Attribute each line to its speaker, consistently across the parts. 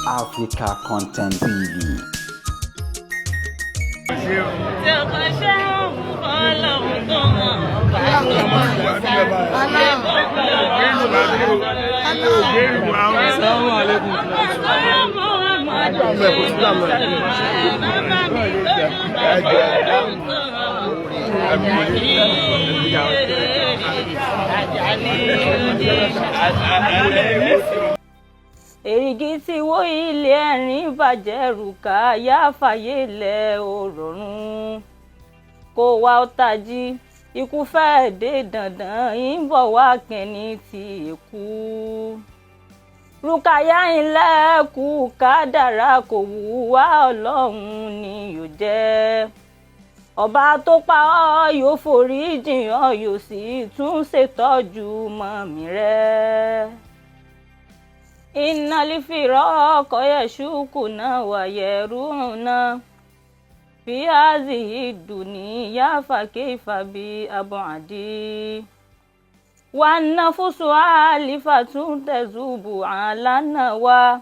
Speaker 1: Africa Content TV.
Speaker 2: Èrìgì tí wó ilé ẹ̀rín bàjẹ́ rùkà yá fàyè lẹ̀ òròrùn kó wá ó tají ikú fẹ́ẹ́ dé dandan ń bọ̀ wá kẹ́ni tí èkú rùkàyà ńlẹ̀ kú kádàrá kò wù wá ọlọ́run ni yóò jẹ́ ọba tó pa ọ́ yóò forí jìn ọ́ yóò sì tún ṣètọ́jú mọ́mì rẹ̀. Inna lifiraqa yashukuna wa yaruna fi hazihi dunya fa kayfa bi abadi wa nafusu alifatun tazubu ala nawa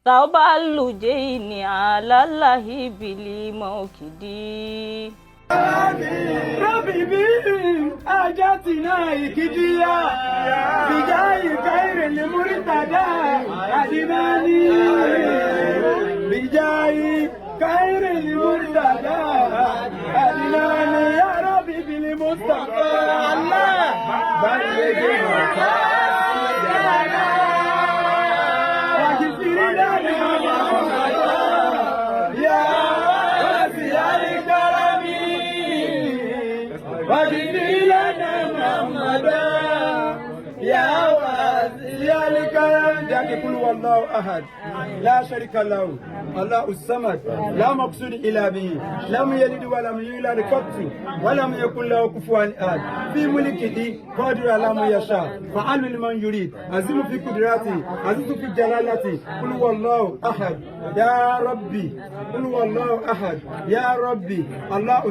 Speaker 2: tawbalu jaini ala lahi bili mawkidi.
Speaker 3: ربي حاجاتنا يكديا بجاي خير المرتدى أدماني بجاي خير المرتدى أدماني يا ربي بالمصطفى الله بلغ مكاننا واغفر لنا يا واسع الكرم واغفر لنا محمدا يا واسع الكرم. جاك قل هو الله احد لا شريك له الله الصمد لا مقصود الا به لم يلد ولم يولد قط ولم يكن له كفوا احد في ملكه قادر على ما يشاء فعل لمن يريد عزيز في قدرته عزيز في جلالته. قل هو الله احد يا ربي قل هو الله احد يا ربي الله